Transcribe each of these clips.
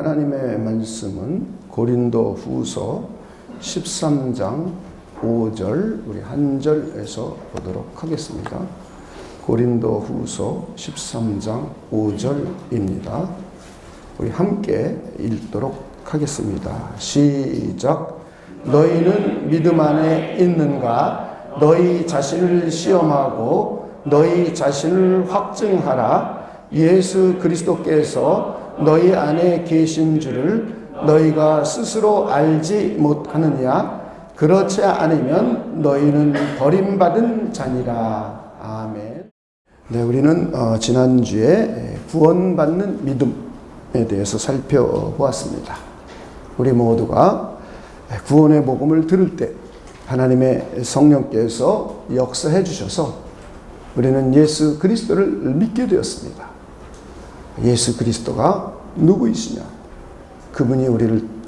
하나님의 말씀은 고린도 후서 13장 5절 우리 한 절에서 보도록 하겠습니다. 고린도 후서 13장 5절입니다. 우리 함께 읽도록 하겠습니다. 시작. 너희는 믿음 안에 있는가? 너희 자신을 시험하고 너희 자신을 확증하라. 예수 그리스도께서 너희 안에 계신 줄을 너희가 스스로 알지 못하느냐? 그렇지 않으면 너희는 버림받은 자니라. 아멘. 네, 우리는 지난주에 구원받는 믿음에 대해서 살펴보았습니다. 우리 모두가 구원의 복음을 들을 때 하나님의 성령께서 역사해 주셔서 우리는 예수 그리스도를 믿게 되었습니다. 예수 그리스도가 누구이시냐? 그분이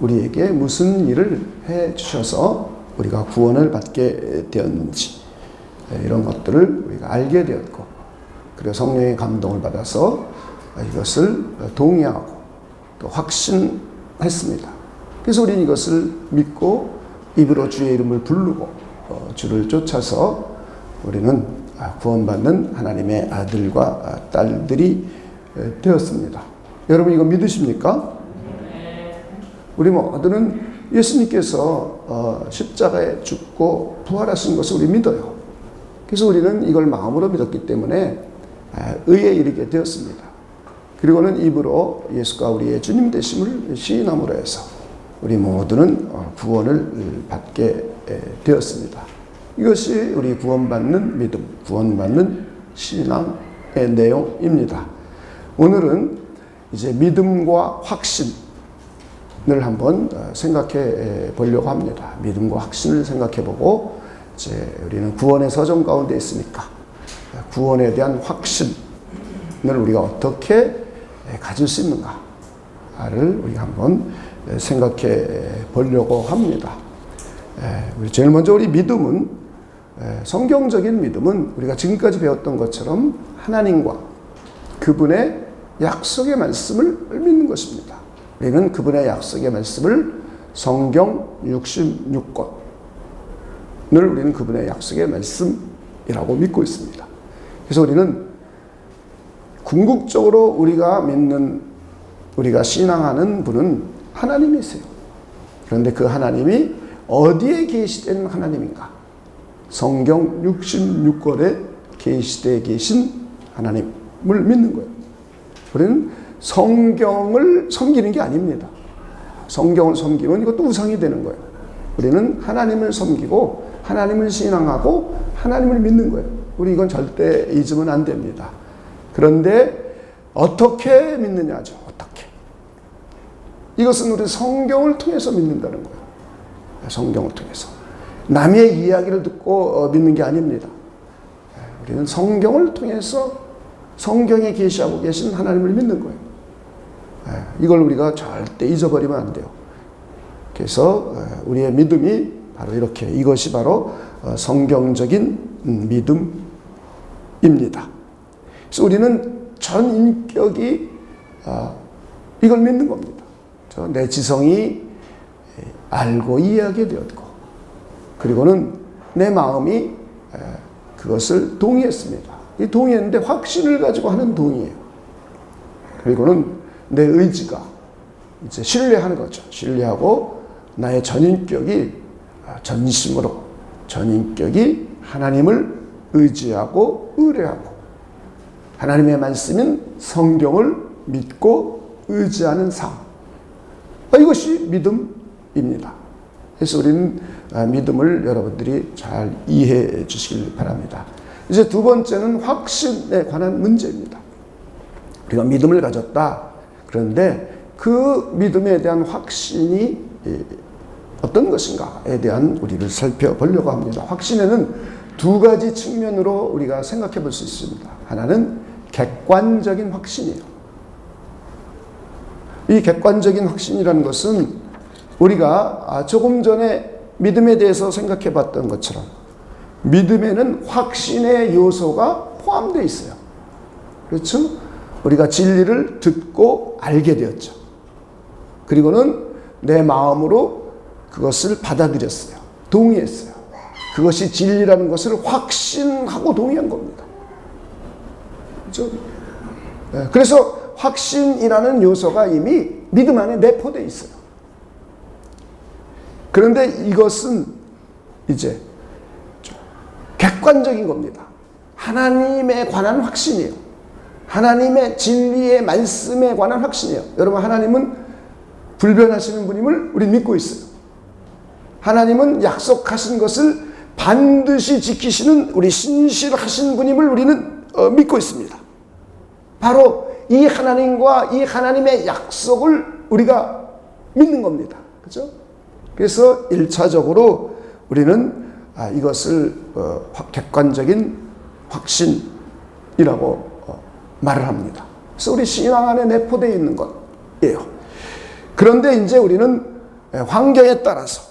우리에게 무슨 일을 해 주셔서 우리가 구원을 받게 되었는지 이런 것들을 우리가 알게 되었고, 그리고 성령의 감동을 받아서 이것을 동의하고 또 확신했습니다. 그래서 우리는 이것을 믿고 입으로 주의 이름을 부르고 주를 쫓아서 우리는 구원받는 하나님의 아들과 딸들이 되었습니다. 여러분 이거 믿으십니까? 우리 모두는 예수님께서 십자가에 죽고 부활하신 것을 우리 믿어요. 그래서 우리는 이걸 마음으로 믿었기 때문에 의에 이르게 되었습니다. 그리고는 입으로 예수가 우리의 주님 되심을 시인함으로 해서 우리 모두는 구원을 받게 되었습니다. 이것이 우리 구원받는 믿음, 구원받는 신앙의 내용입니다. 오늘은 이제 믿음과 확신을 한번 생각해 보려고 합니다. 믿음과 확신을 생각해 보고, 이제 우리는 구원의 서정 가운데 있으니까 구원에 대한 확신을 우리가 어떻게 가질 수 있는가를 우리가 한번 생각해 보려고 합니다. 제일 먼저 우리 믿음은, 성경적인 믿음은 우리가 지금까지 배웠던 것처럼 하나님과 그분의 약속의 말씀을 믿는 것입니다. 우리는 그분의 약속의 말씀을 성경 66권을 우리는 그분의 약속의 말씀이라고 믿고 있습니다. 그래서 우리는 궁극적으로 우리가 믿는, 우리가 신앙하는 분은 하나님이세요. 그런데 그 하나님이 어디에 계시된 하나님인가? 성경 66권에 계시되어 계신 하나님을 믿는 거예요. 우리는 성경을 섬기는 게 아닙니다. 성경을 섬기면 이것도 우상이 되는 거예요. 우리는 하나님을 섬기고 하나님을 신앙하고 하나님을 믿는 거예요. 우리 이건 절대 잊으면 안 됩니다. 그런데 어떻게 믿느냐죠. 어떻게. 이것은 우리 성경을 통해서 믿는다는 거예요. 성경을 통해서. 남의 이야기를 듣고 믿는 게 아닙니다. 우리는 성경을 통해서 성경에 계시하고 계신 하나님을 믿는 거예요. 이걸 우리가 절대 잊어버리면 안 돼요. 그래서 우리의 믿음이 바로 이렇게, 이것이 바로 성경적인 믿음입니다. 그래서 우리는 전 인격이 이걸 믿는 겁니다. 내 지성이 알고 이해하게 되었고, 그리고는 내 마음이 그것을 동의했습니다. 이 동의했는데 확신을 가지고 하는 동의예요. 그리고는 내 의지가 이제 신뢰하는 거죠. 신뢰하고 나의 전인격이 전심으로, 전인격이 하나님을 의지하고 의뢰하고 하나님의 말씀인 성경을 믿고 의지하는 삶. 이것이 믿음입니다. 그래서 우리는 믿음을 여러분들이 잘 이해해 주시길 바랍니다. 이제 두 번째는 확신에 관한 문제입니다. 우리가 믿음을 가졌다. 그런데 그 믿음에 대한 확신이 어떤 것인가에 대한 우리를 살펴보려고 합니다. 확신에는 두 가지 측면으로 우리가 생각해 볼 수 있습니다. 하나는 객관적인 확신이에요. 이 객관적인 확신이라는 것은 우리가 조금 전에 믿음에 대해서 생각해 봤던 것처럼 믿음에는 확신의 요소가 포함되어 있어요. 그렇죠? 우리가 진리를 듣고 알게 되었죠. 그리고는 내 마음으로 그것을 받아들였어요. 동의했어요. 그것이 진리라는 것을 확신하고 동의한 겁니다. 그렇죠? 그래서 확신이라는 요소가 이미 믿음 안에 내포되어 있어요. 그런데 이것은 이제 객관적인 겁니다. 하나님에 관한 확신이에요. 하나님의 진리의 말씀에 관한 확신이에요. 여러분, 하나님은 불변하시는 분임을 우리 믿고 있어요. 하나님은 약속하신 것을 반드시 지키시는 우리 신실하신 분임을 우리는 믿고 있습니다. 바로 이 하나님과 이 하나님의 약속을 우리가 믿는 겁니다. 그렇죠? 그래서 1차적으로 우리는 이것을 객관적인 확신이라고 말을 합니다. 그래서 우리 신앙 안에 내포되어 있는 것이에요. 그런데 이제 우리는 환경에 따라서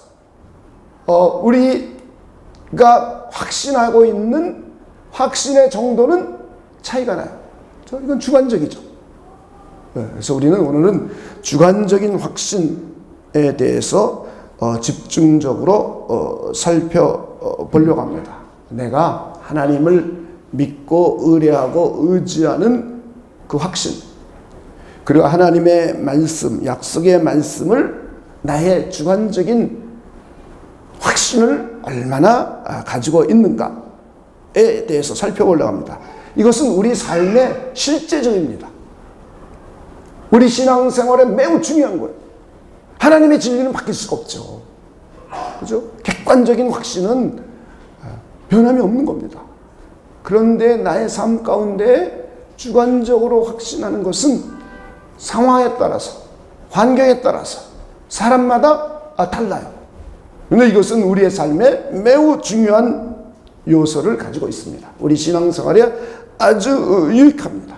우리가 확신하고 있는 확신의 정도는 차이가 나요. 이건 주관적이죠. 그래서 우리는 오늘은 주관적인 확신에 대해서 집중적으로 살펴보려고 합니다. 내가 하나님을 믿고 의뢰하고 의지하는 그 확신, 그리고 하나님의 말씀, 약속의 말씀을 나의 주관적인 확신을 얼마나 가지고 있는가에 대해서 살펴보려고 합니다. 이것은 우리 삶의 실제적입니다. 우리 신앙생활에 매우 중요한 거예요. 하나님의 진리는 바뀔 수가 없죠. 그죠? 객관적인 확신은 변함이 없는 겁니다. 그런데 나의 삶 가운데 주관적으로 확신하는 것은 상황에 따라서, 환경에 따라서 사람마다 달라요. 그런데 이것은 우리의 삶에 매우 중요한 요소를 가지고 있습니다. 우리 신앙생활에 아주 유익합니다.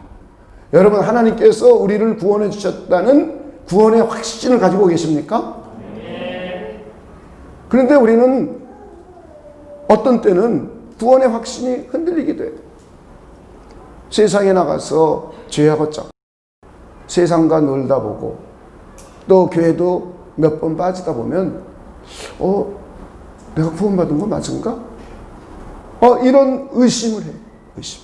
여러분, 하나님께서 우리를 구원해 주셨다는 구원의 확신을 가지고 계십니까? 그런데 우리는 어떤 때는 구원의 확신이 흔들리게 돼요. 세상에 나가서 죄하고 짝 세상과 놀다 보고 또 교회도 몇 번 빠지다 보면 내가 구원받은 거 맞은가? 이런 의심을 해요. 의심.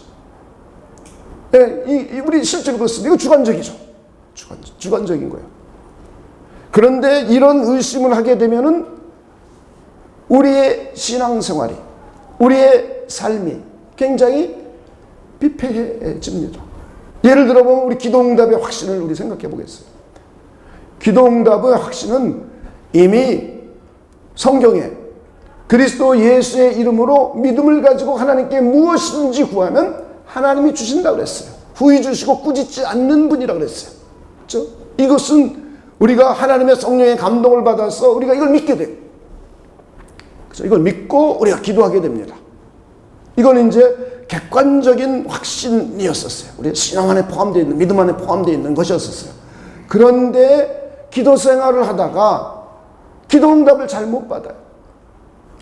우리 실제로 그렇습니다. 이거 주관적이죠. 주관적인 거예요. 그런데 이런 의심을 하게 되면은 우리의 신앙생활이, 우리의 삶이 굉장히 피폐해집니다. 예를 들어보면 우리 기도응답의 확신을 우리 생각해 보겠어요. 기도응답의 확신은 이미 성경에 그리스도 예수의 이름으로 믿음을 가지고 하나님께 무엇이든지 구하면 하나님이 주신다고 그랬어요. 후히 주시고 꾸짖지 않는 분이라고 그랬어요. 그렇죠? 이것은 우리가 하나님의 성령의 감동을 받아서 우리가 이걸 믿게 돼요. 그래서 이걸 믿고 우리가 기도하게 됩니다. 이건 이제 객관적인 확신이었었어요. 우리 신앙 안에 포함되어 있는, 믿음 안에 포함되어 있는 것이었었어요. 그런데 기도 생활을 하다가 기도 응답을 잘 못 받아요.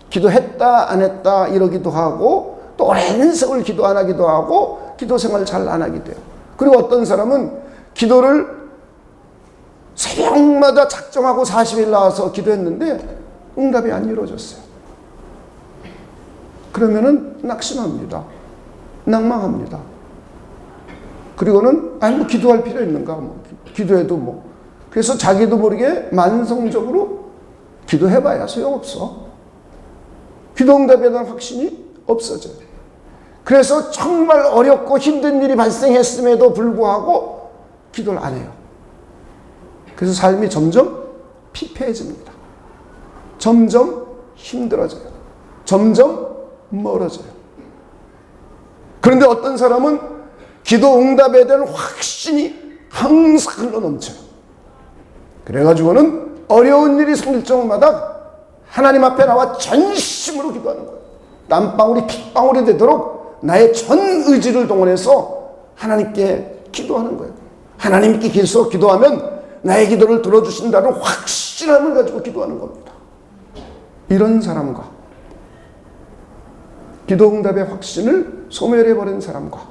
기도했다 안 했다 이러기도 하고 또 오랜 세월 기도 안 하기도 하고 기도 생활을 잘 안 하게 돼요. 그리고 어떤 사람은 기도를 새벽마다 작정하고 40일 나와서 기도했는데 응답이 안 이루어졌어요. 그러면은 낙심합니다. 낭망합니다. 그리고는 뭐 기도할 필요 있는가? 기도해도 그래서 자기도 모르게 만성적으로 기도해봐야 소용없어. 기도 응답에 대한 확신이 없어져요. 그래서 정말 어렵고 힘든 일이 발생했음에도 불구하고 기도를 안 해요. 그래서 삶이 점점 피폐해집니다. 점점 힘들어져요. 점점 멀어져요. 그런데 어떤 사람은 기도 응답에 대한 확신이 항상 흘러넘쳐요. 그래가지고는 어려운 일이 생길 적마다 하나님 앞에 나와 전심으로 기도하는 거예요. 땀방울이 핏방울이 되도록 나의 전 의지를 동원해서 하나님께 기도하는 거예요. 하나님께 계속 기도하면 나의 기도를 들어주신다는 확신함을 가지고 기도하는 겁니다. 이런 사람과 기도 응답의 확신을 소멸해버린 사람과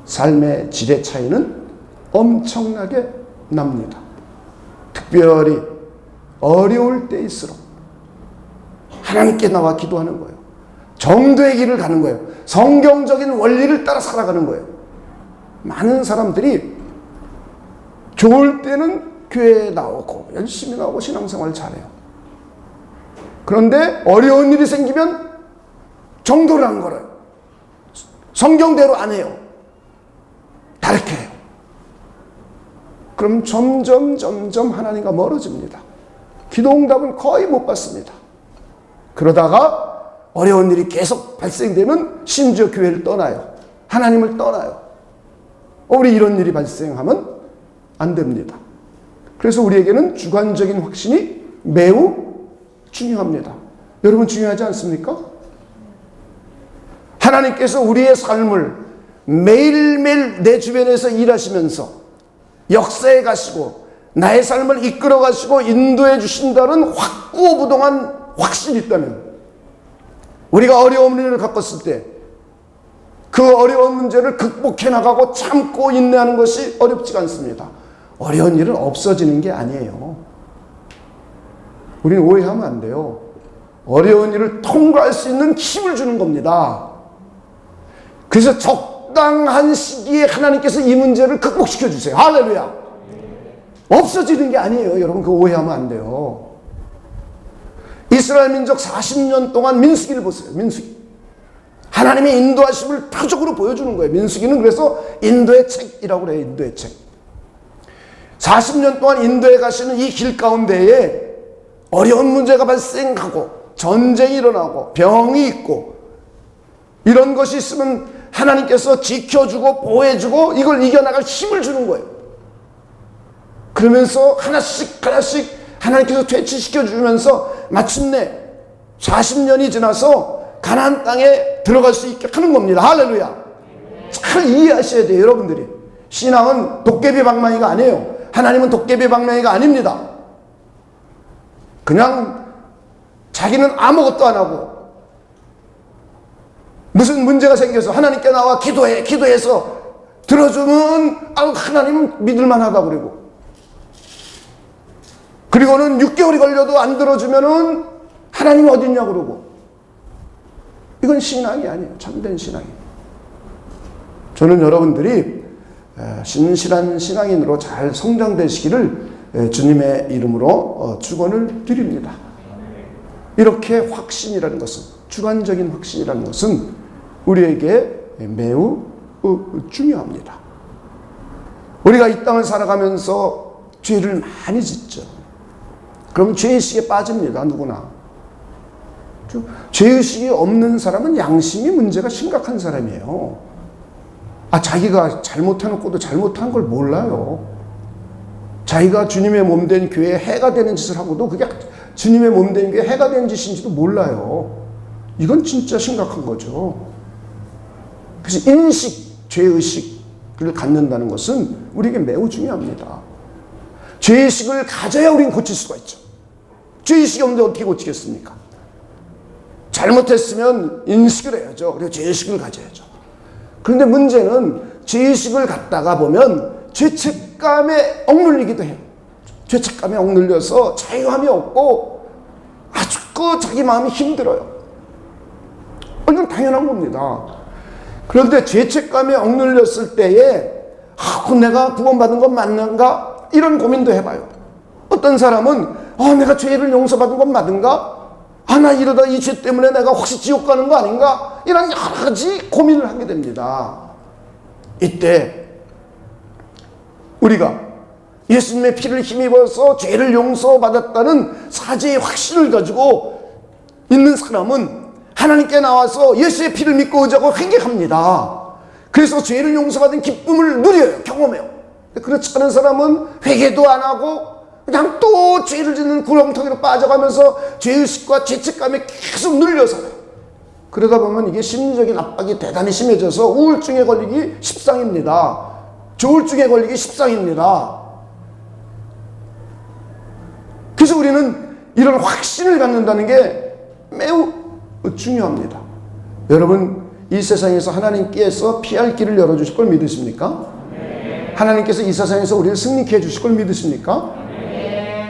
삶의 질의 차이는 엄청나게 납니다. 특별히 어려울 때일수록 하나님께 나와 기도하는 거예요. 정도의 길을 가는 거예요. 성경적인 원리를 따라 살아가는 거예요. 많은 사람들이 좋을 때는 교회에 나오고 열심히 나오고 신앙생활 잘해요. 그런데 어려운 일이 생기면 정도를 안 걸어요. 성경대로 안 해요. 다르게 해요. 그럼 점점 하나님과 멀어집니다. 기도응답은 거의 못 받습니다. 그러다가 어려운 일이 계속 발생되면 심지어 교회를 떠나요. 하나님을 떠나요. 우리 이런 일이 발생하면 안 됩니다. 그래서 우리에게는 주관적인 확신이 매우 중요합니다. 여러분 중요하지 않습니까? 하나님께서 우리의 삶을 매일매일 내 주변에서 일하시면서 역사에 가시고 나의 삶을 이끌어 가시고 인도해 주신다는 확고부동한 확신이 있다면, 우리가 어려운 일을 겪었을 때 그 어려운 문제를 극복해 나가고 참고 인내하는 것이 어렵지가 않습니다. 어려운 일은 없어지는 게 아니에요. 우리는 오해하면 안 돼요. 어려운 일을 통과할 수 있는 힘을 주는 겁니다. 그래서 적당한 시기에 하나님께서 이 문제를 극복시켜 주세요. 할렐루야. 없어지는 게 아니에요. 여러분, 그 오해하면 안 돼요. 이스라엘 민족 40년 동안 민수기를 보세요. 민수기. 하나님의 인도하심을 표적으로 보여주는 거예요. 민수기는 그래서 인도의 책이라고 그래요. 인도의 책. 40년 동안 인도에 가시는 이 길 가운데에 어려운 문제가 발생하고 전쟁이 일어나고 병이 있고 이런 것이 있으면 하나님께서 지켜주고 보호해주고 이걸 이겨나갈 힘을 주는 거예요. 그러면서 하나씩 하나님께서 퇴치시켜주면서 마침내 40년이 지나서 가나안 땅에 들어갈 수 있게 하는 겁니다. 할렐루야. 잘 이해하셔야 돼요. 여러분들이. 신앙은 도깨비 방망이가 아니에요. 하나님은 도깨비 방망이가 아닙니다. 그냥 자기는 아무것도 안 하고 무슨 문제가 생겨서 하나님께 나와 기도해서 들어주면 하나님은 믿을만 하다고 그리고는 6개월이 걸려도 안 들어주면은 하나님 어디 있냐고 그러고. 이건 신앙이 아니에요. 참된 신앙이. 저는 여러분들이 신실한 신앙인으로 잘 성장되시기를 주님의 이름으로 축원을 드립니다. 이렇게 확신이라는 것은, 주관적인 확신이라는 것은 우리에게 매우 중요합니다. 우리가 이 땅을 살아가면서 죄를 많이 짓죠. 그럼 죄의식에 빠집니다. 누구나. 죄의식이 없는 사람은 양심이 문제가 심각한 사람이에요. 자기가 잘못해놓고도 잘못한 걸 몰라요. 자기가 주님의 몸된 교회에 해가 되는 짓을 하고도 그게 주님의 몸된 교회에 해가 되는 짓인지도 몰라요. 이건 진짜 심각한 거죠. 그래서 죄의식을 갖는다는 것은 우리에게 매우 중요합니다. 죄의식을 가져야 우리는 고칠 수가 있죠. 죄의식이 없는데 어떻게 고치겠습니까? 잘못했으면 인식을 해야죠. 그리고 죄의식을 가져야죠. 그런데 문제는 죄의식을 갖다가 보면 죄책감에 억눌리기도 해요. 죄책감에 억눌려서 자유함이 없고 아주 자기 마음이 힘들어요. 이건 당연한 겁니다. 그런데 죄책감에 억눌렸을 때에 내가 구원받은 건 맞는가? 이런 고민도 해봐요. 어떤 사람은 내가 죄를 용서받은 건 맞은가? 나 이러다 이 죄 때문에 내가 혹시 지옥 가는 거 아닌가? 이런 여러 가지 고민을 하게 됩니다. 이때 우리가 예수님의 피를 힘입어서 죄를 용서받았다는 사죄의 확신을 가지고 있는 사람은 하나님께 나와서 예수의 피를 믿고 의지하고 회개합니다. 그래서 죄를 용서받은 기쁨을 누려요. 경험해요. 그렇지 않은 사람은 회개도 안 하고 그냥 또 죄를 짓는 구렁텅이로 빠져가면서 죄의식과 죄책감에 계속 눌려서요. 그러다 보면 이게 심리적인 압박이 대단히 심해져서 우울증에 걸리기 십상입니다. 조울증에 걸리기 십상입니다. 그래서 우리는 이런 확신을 갖는다는 게 매우 중요합니다. 여러분, 이 세상에서 하나님께서 피할 길을 열어주실 걸 믿으십니까? 네. 하나님께서 이 세상에서 우리를 승리케 해주실 걸 믿으십니까? 네.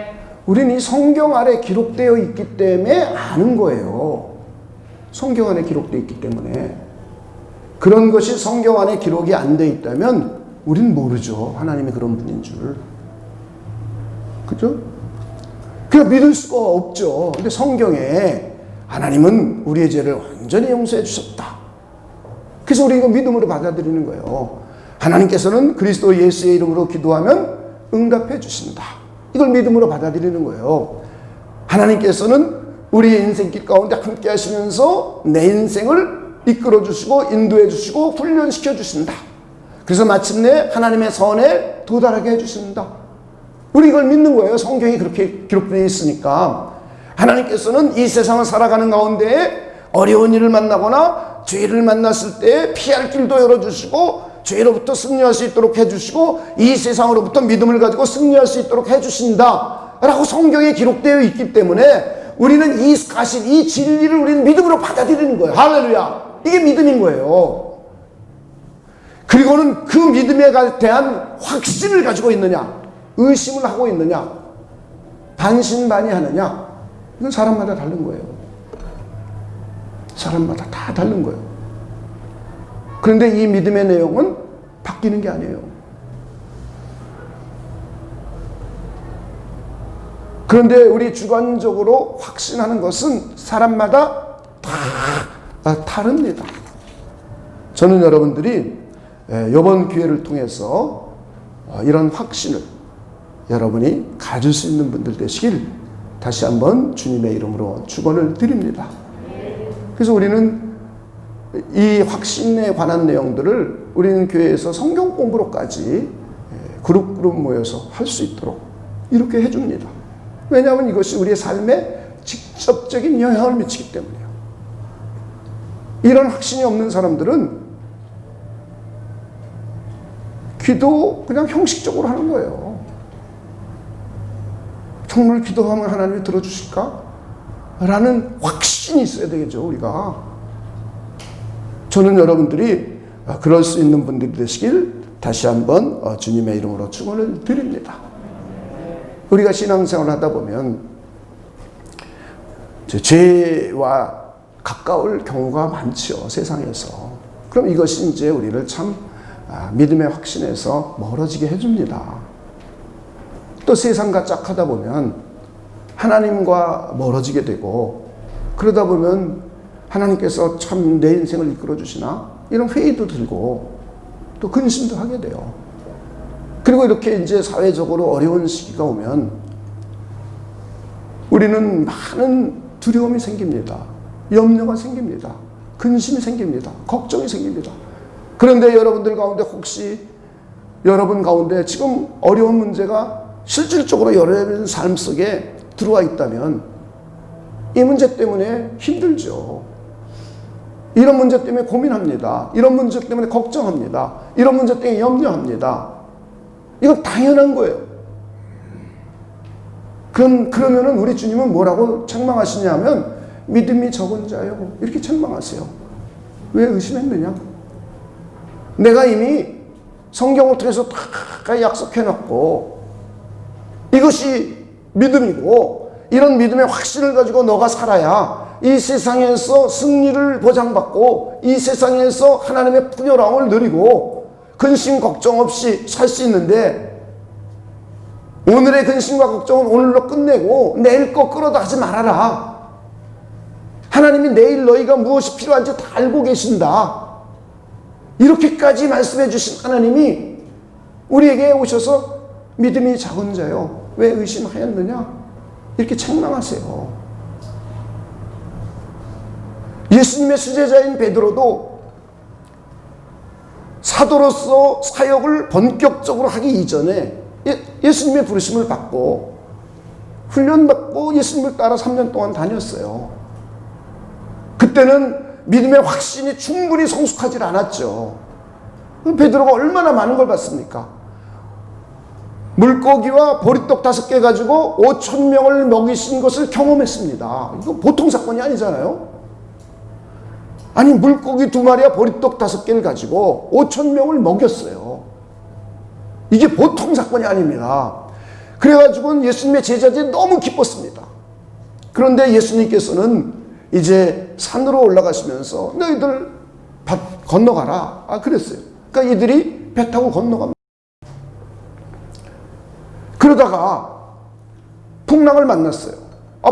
우리는 이 성경 안에 기록되어 있기 때문에 아는 거예요. 성경 안에 기록되어 있기 때문에. 그런 것이 성경 안에 기록이 안 돼 있다면 우리는 모르죠. 하나님이 그런 분인 줄. 그죠? 그냥 믿을 수가 없죠. 근데 성경에 하나님은 우리의 죄를 완전히 용서해 주셨다. 그래서 우리 이거 믿음으로 받아들이는 거예요. 하나님께서는 그리스도 예수의 이름으로 기도하면 응답해 주신다. 이걸 믿음으로 받아들이는 거예요. 하나님께서는 우리의 인생길 가운데 함께 하시면서 내 인생을 이끌어 주시고 인도해 주시고 훈련시켜 주신다. 그래서 마침내 하나님의 선에 도달하게 해 주신다. 우리 이걸 믿는 거예요. 성경이 그렇게 기록되어 있으니까. 하나님께서는 이 세상을 살아가는 가운데 어려운 일을 만나거나 죄를 만났을 때 피할 길도 열어주시고 죄로부터 승리할 수 있도록 해주시고 이 세상으로부터 믿음을 가지고 승리할 수 있도록 해주신다 라고 성경에 기록되어 있기 때문에 우리는 이 사실, 이 진리를 우리는 믿음으로 받아들이는 거예요. 할렐루야. 이게 믿음인 거예요. 그리고는 그 믿음에 대한 확신을 가지고 있느냐, 의심을 하고 있느냐, 반신반의하느냐, 이건 사람마다 다른 거예요. 사람마다 다 다른 거예요. 그런데 이 믿음의 내용은 바뀌는 게 아니에요. 그런데 우리 주관적으로 확신하는 것은 사람마다 다 다릅니다. 저는 여러분들이 이번 기회를 통해서 이런 확신을 여러분이 가질 수 있는 분들 되시길 다시 한번 주님의 이름으로 축원을 드립니다. 그래서 우리는 이 확신에 관한 내용들을 우리는 교회에서 성경 공부로까지 그룹 모여서 할 수 있도록 이렇게 해줍니다. 왜냐하면 이것이 우리의 삶에 직접적인 영향을 미치기 때문이에요. 이런 확신이 없는 사람들은 기도 그냥 형식적으로 하는 거예요. 정말 기도하면 하나님이 들어주실까? 라는 확신이 있어야 되겠죠, 우리가. 저는 여러분들이 그럴 수 있는 분들이 되시길 다시 한번 주님의 이름으로 축원을 드립니다. 우리가 신앙생활을 하다 보면 죄와 가까울 경우가 많죠, 세상에서. 그럼 이것이 이제 우리를 참 믿음의 확신에서 멀어지게 해줍니다. 또 세상과 짝하다 보면 하나님과 멀어지게 되고, 그러다 보면 하나님께서 참 내 인생을 이끌어 주시나? 이런 회의도 들고 또 근심도 하게 돼요. 그리고 이렇게 이제 사회적으로 어려운 시기가 오면 우리는 많은 두려움이 생깁니다. 염려가 생깁니다. 근심이 생깁니다. 걱정이 생깁니다. 그런데 여러분들 가운데 혹시 여러분 가운데 지금 어려운 문제가 실질적으로 여러분의 삶 속에 들어와 있다면 이 문제 때문에 힘들죠. 이런 문제 때문에 고민합니다. 이런 문제 때문에 걱정합니다. 이런 문제 때문에 염려합니다. 이건 당연한 거예요. 그러면은 우리 주님은 뭐라고 책망하시냐면 믿음이 적은 자요, 이렇게 책망하세요. 왜 의심했느냐? 내가 이미 성경을 통해서 다 약속해놨고 이것이 믿음이고 이런 믿음의 확신을 가지고 너가 살아야 이 세상에서 승리를 보장받고 이 세상에서 하나님의 풍요로움을 누리고 근심 걱정 없이 살 수 있는데, 오늘의 근심과 걱정은 오늘로 끝내고 내일 거 끌어도 하지 말아라. 하나님이 내일 너희가 무엇이 필요한지 다 알고 계신다. 이렇게까지 말씀해 주신 하나님이 우리에게 오셔서 믿음이 작은 자요, 왜 의심하였느냐? 이렇게 책망하세요. 예수님의 수제자인 베드로도 사도로서 사역을 본격적으로 하기 이전에 예수님의 부르심을 받고 훈련받고 예수님을 따라 3년 동안 다녔어요. 그때는 믿음의 확신이 충분히 성숙하지 않았죠. 베드로가 얼마나 많은 걸 봤습니까? 물고기와 보리떡 5개 가지고 5,000명을 먹이신 것을 경험했습니다. 이거 보통 사건이 아니잖아요. 아니, 물고기 2마리와 보리떡 5개를 가지고 5,000명을 먹였어요. 이게 보통 사건이 아닙니다. 그래가지고 예수님의 제자들이 너무 기뻤습니다. 그런데 예수님께서는 이제 산으로 올라가시면서 너희들 밭 건너가라 그랬어요. 그러니까 이들이 배 타고 건너갑니다. 그러다가 풍랑을 만났어요.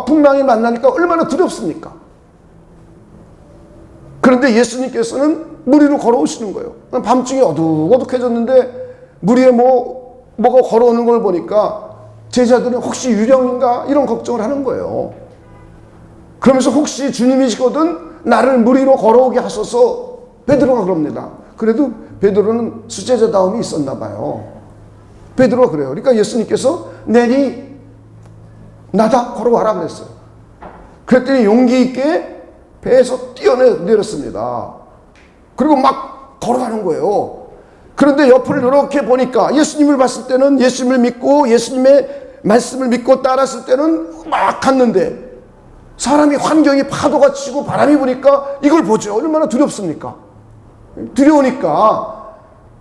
풍랑이 만나니까 얼마나 두렵습니까? 그런데 예수님께서는 물 위로 걸어오시는 거예요. 밤중에 어둑어둑해졌는데 물 위에 뭐가 걸어오는 걸 보니까 제자들은 혹시 유령인가 이런 걱정을 하는 거예요. 그러면서 혹시 주님이시거든 나를 물 위로 걸어오게 하소서 베드로가 그럽니다. 그래도 베드로는 수제자다움이 있었나 봐요. 베드로가 그래요. 그러니까 예수님께서 내리 나다 걸어와라 그랬어요. 그랬더니 용기 있게 배에서 뛰어내렸습니다. 그리고 막 걸어가는 거예요. 그런데 옆을 이렇게 보니까 예수님을 봤을 때는 예수님을 믿고 예수님의 말씀을 믿고 따랐을 때는 막 갔는데 사람이 환경이 파도가 치고 바람이 부니까 이걸 보죠. 얼마나 두렵습니까? 두려우니까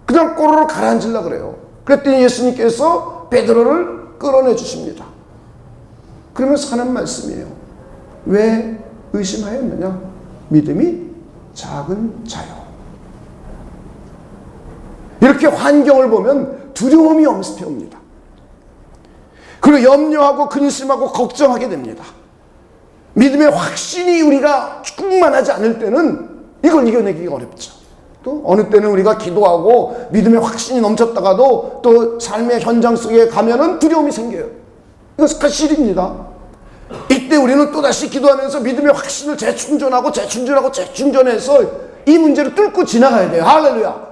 그냥 꼬르륵 가라앉으려고 그래요. 그랬더니 예수님께서 베드로를 끌어내 주십니다. 그러면서 하는 말씀이에요. 왜 의심하였느냐? 믿음이 작은 자요. 이렇게 환경을 보면 두려움이 엄습해옵니다. 그리고 염려하고 근심하고 걱정하게 됩니다. 믿음의 확신이 우리가 충만하지 않을 때는 이걸 이겨내기가 어렵죠. 또 어느 때는 우리가 기도하고 믿음의 확신이 넘쳤다가도 또 삶의 현장 속에 가면은 두려움이 생겨요. 이건 사실입니다. 이때 우리는 또다시 기도하면서 믿음의 확신을 재충전해서 이 문제를 뚫고 지나가야 돼요. 할렐루야.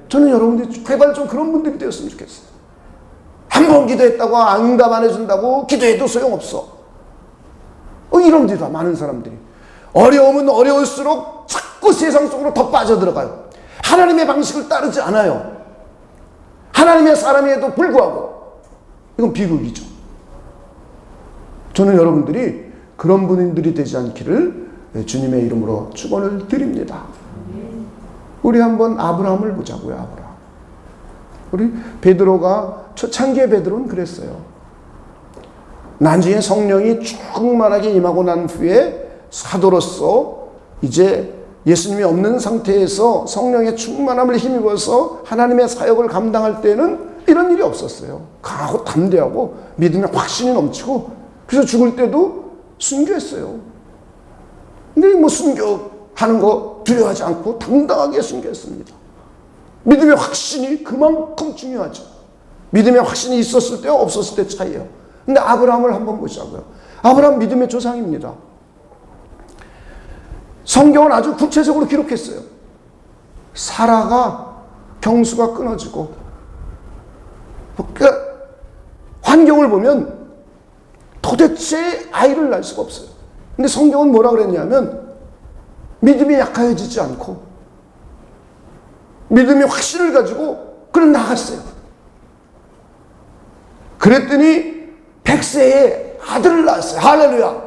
저는 여러분들이 제발 좀 그런 분들이 되었으면 좋겠어요. 한 번 기도했다고 응답 안 해준다고 기도해도 소용없어. 이런 데다 많은 사람들이 어려우면 어려울수록 자꾸 세상 속으로 더 빠져들어가요. 하나님의 방식을 따르지 않아요. 하나님의 사람에도 불구하고 이건 비극이죠. 저는 여러분들이 그런 분들이 되지 않기를 주님의 이름으로 축원을 드립니다. 우리 한번 아브라함을 보자고요. 아브라함. 우리 베드로가 초창기의 베드로는 그랬어요. 나중에 성령이 충만하게 임하고 난 후에 사도로서 이제 예수님이 없는 상태에서 성령의 충만함을 힘입어서 하나님의 사역을 감당할 때는 이런 일이 없었어요. 강하고 담대하고 믿음의 확신이 넘치고 그래서 죽을 때도 순교했어요. 근데 순교하는 거 두려워하지 않고 당당하게 순교했습니다. 믿음의 확신이 그만큼 중요하죠. 믿음의 확신이 있었을 때와 없었을 때 차이예요. 근데 아브라함을 한번 보자고요. 아브라함 믿음의 조상입니다. 성경은 아주 구체적으로 기록했어요. 사라가 경수가 끊어지고 그러니까 환경을 보면 도대체 아이를 낳을 수가 없어요. 근데 성경은 뭐라 그랬냐면 믿음이 약해지지 않고 믿음의 확신을 가지고 그는 나갔어요. 그랬더니 100세에 아들을 낳았어요. 할렐루야.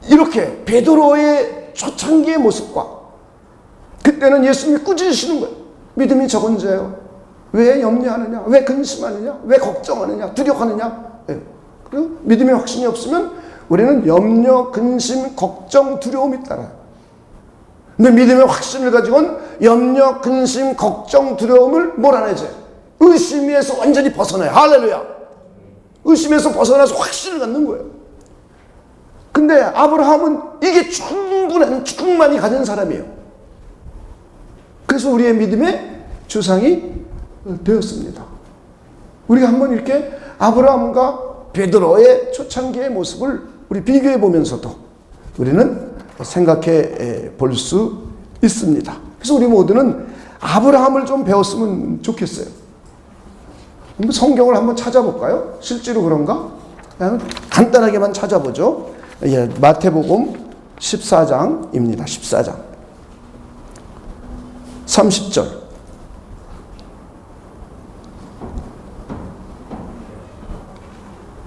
이렇게 베드로의 초창기의 모습과 그때는 예수님이 꾸짖으시는 거예요. 믿음이 적은 자요. 왜 염려하느냐? 왜 근심하느냐? 왜 걱정하느냐? 두려워하느냐? 그리고 믿음의 확신이 없으면 우리는 염려, 근심, 걱정, 두려움이 따라요. 근데 믿음의 확신을 가지고는 염려, 근심, 걱정, 두려움을 몰아내죠. 의심에서 완전히 벗어나요. 할렐루야. 의심에서 벗어나서 확신을 갖는 거예요. 근데 아브라함은 이게 충만히 가진 사람이에요. 그래서 우리의 믿음의 조상이 되었습니다. 우리가 한번 이렇게 아브라함과 베드로의 초창기의 모습을 우리 비교해 보면서도 우리는 생각해 볼 수 있습니다. 그래서 우리 모두는 아브라함을 좀 배웠으면 좋겠어요. 성경을 한번 찾아볼까요? 실제로 그런가? 그냥 간단하게만 찾아보죠. 마태복음 14장입니다. 14장 30절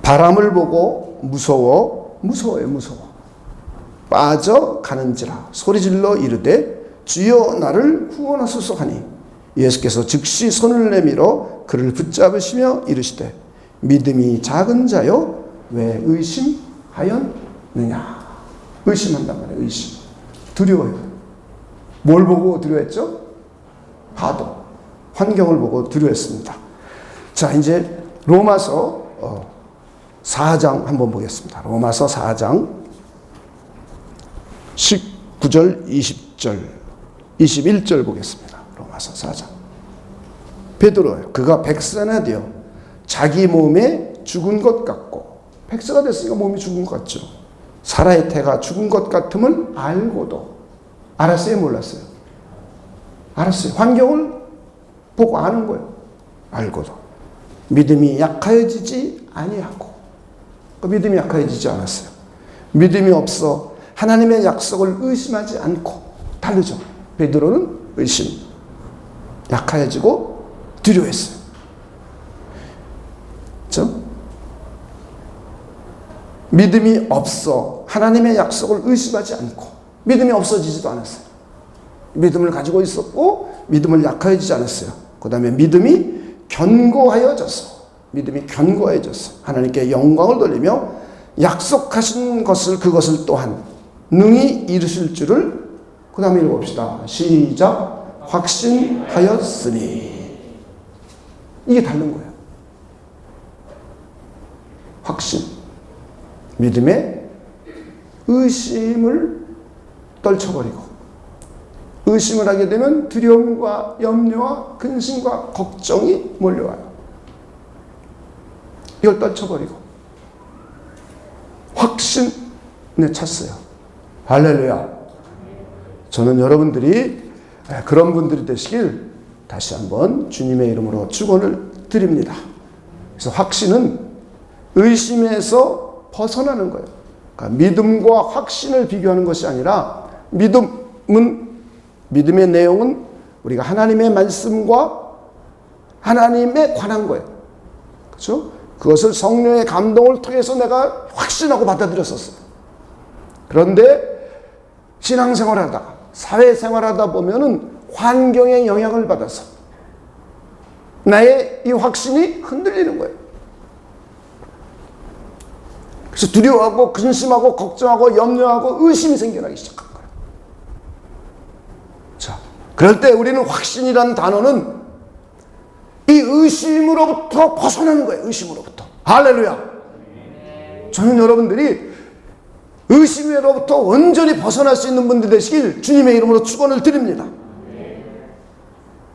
바람을 보고 무서워요. 빠져가는지라 소리질러 이르되 주여 나를 구원하소서 하니 예수께서 즉시 손을 내밀어 그를 붙잡으시며 이르시되 믿음이 작은 자여 왜 의심하였느냐. 의심한단 말이에요. 의심. 두려워요. 뭘 보고 두려워했죠? 파도, 환경을 보고 두려워했습니다. 자, 이제 로마서 4장 한번 보겠습니다. 로마서 4장 19절, 20절, 21절 보겠습니다. 로마서 4장. 베드로요. 그가 백세나 되어 자기 몸에 죽은 것 같고, 백세가 됐으니까 몸이 죽은 것 같죠. 사라의 태가 죽은 것 같음을 알고도, 알았어요? 몰랐어요? 알았어요. 환경을 보고 아는 거예요. 알고도 믿음이 약해지지 아니하고, 믿음이 약해지지 않았어요. 믿음이 없어 하나님의 약속을 의심하지 않고. 다르죠. 베드로는 의심, 약해지고 두려워했어요. 그렇죠? 믿음이 없어 하나님의 약속을 의심하지 않고, 믿음이 없어지지도 않았어요. 믿음을 가지고 있었고 믿음을 약해지지 않았어요. 그 다음에 믿음이 견고하여져서, 믿음이 견고해져서 하나님께 영광을 돌리며 약속하신 것을, 그것을 또한 능히 이루실 줄을, 그 다음에 읽어봅시다. 시작. 확신하였으니. 이게 다른 거예요. 확신. 믿음의 의심을 떨쳐버리고, 의심을 하게 되면 두려움과 염려와 근심과 걱정이 몰려와요. 이걸 떨쳐버리고 확신에 찼어요. 할렐루야. 저는 여러분들이 그런 분들이 되시길 다시 한번 주님의 이름으로 축원을 드립니다. 그래서 확신은 의심에서 벗어나는 거예요. 그러니까 믿음과 확신을 비교하는 것이 아니라, 믿음의 내용은 우리가 하나님의 말씀과 하나님에 관한 거예요. 그렇죠? 그것을 성령의 감동을 통해서 내가 확신하고 받아들였었어요. 그런데 신앙생활하다, 사회생활하다 보면은 환경의 영향을 받아서 나의 이 확신이 흔들리는 거예요. 그래서 두려워하고 근심하고 걱정하고 염려하고 의심이 생겨나기 시작한 거예요. 자, 그럴 때 우리는 확신이라는 단어는 이 의심으로부터 벗어나는 거예요. 의심으로부터. 할렐루야. 저는 여러분들이 의심으로부터 온전히 벗어날 수 있는 분들 되시길 주님의 이름으로 축원을 드립니다.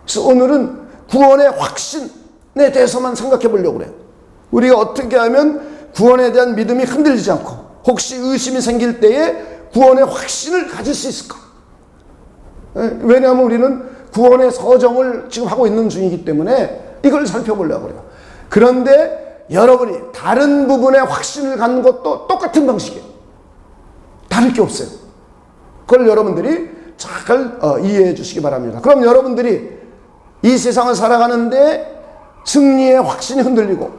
그래서 오늘은 구원의 확신에 대해서만 생각해 보려고 그래요. 우리가 어떻게 하면 구원에 대한 믿음이 흔들리지 않고 혹시 의심이 생길 때에 구원의 확신을 가질 수 있을까? 왜냐하면 우리는 구원의 서정을 지금 하고 있는 중이기 때문에 이걸 살펴보려고 그래요. 그런데 여러분이 다른 부분에 확신을 갖는 것도 똑같은 방식이에요. 다를 게 없어요. 그걸 여러분들이 잘 이해해 주시기 바랍니다. 그럼 여러분들이 이 세상을 살아가는데 승리의 확신이 흔들리고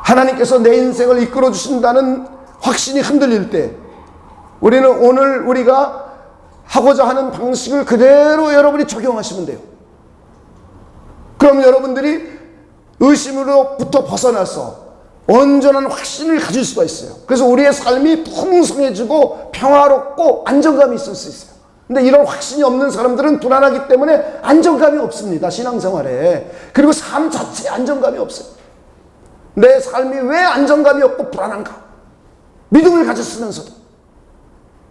하나님께서 내 인생을 이끌어 주신다는 확신이 흔들릴 때, 우리는 오늘 우리가 하고자 하는 방식을 그대로 여러분이 적용하시면 돼요. 그럼 여러분들이 의심으로부터 벗어나서 온전한 확신을 가질 수가 있어요. 그래서 우리의 삶이 풍성해지고 평화롭고 안정감이 있을 수 있어요. 근데 이런 확신이 없는 사람들은 불안하기 때문에 안정감이 없습니다. 신앙생활에. 그리고 삶 자체에 안정감이 없어요. 내 삶이 왜 안정감이 없고 불안한가? 믿음을 가졌으면서도.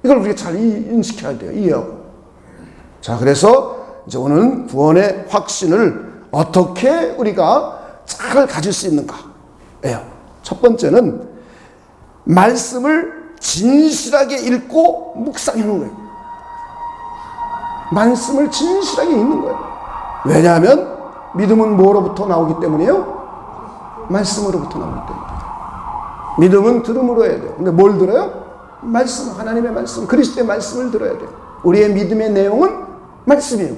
이걸 우리가 잘 인식해야 돼요. 이해하고. 자, 그래서 이제 오늘은 구원의 확신을 어떻게 우리가 잘 가질 수 있는가? 예요. 첫 번째는 말씀을 진실하게 읽고 묵상하는 거예요. 말씀을 진실하게 읽는 거예요. 왜냐하면 믿음은 뭐로부터 나오기 때문이에요? 말씀으로부터 나오기 때문에. 믿음은 들음으로 해야 돼요. 근데 뭘 들어요? 말씀, 하나님의 말씀, 그리스도의 말씀을 들어야 돼요. 우리의 믿음의 내용은 말씀이에요.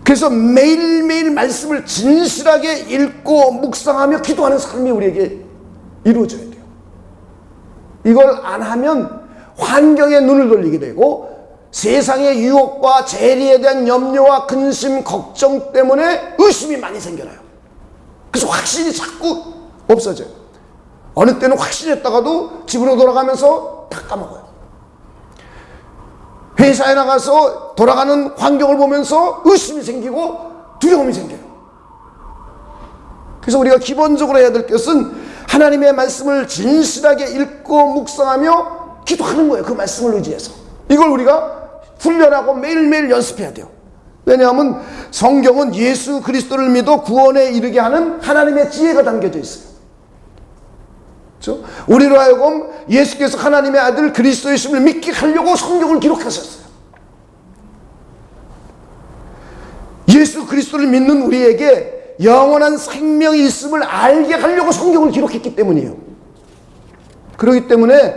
그래서 매일매일 말씀을 진실하게 읽고 묵상하며 기도하는 삶이 우리에게 이루어져야 돼요. 이걸 안 하면 환경에 눈을 돌리게 되고 세상의 유혹과 재리에 대한 염려와 근심, 걱정 때문에 의심이 많이 생겨나요. 그래서 확신이 자꾸 없어져요. 어느 때는 확신했다가도 집으로 돌아가면서 다 까먹어요. 회사에 나가서 돌아가는 환경을 보면서 의심이 생기고 두려움이 생겨요. 그래서 우리가 기본적으로 해야 될 것은 하나님의 말씀을 진실하게 읽고 묵상하며 기도하는 거예요. 그 말씀을 의지해서. 이걸 우리가 훈련하고 매일매일 연습해야 돼요. 왜냐하면 성경은 예수 그리스도를 믿어 구원에 이르게 하는 하나님의 지혜가 담겨져 있어요. 그렇죠? 우리로 하여금 예수께서 하나님의 아들 그리스도이심을 믿게 하려고 성경을 기록하셨어요. 예수 그리스도를 믿는 우리에게 영원한 생명이 있음을 알게 하려고 성경을 기록했기 때문이에요. 그렇기 때문에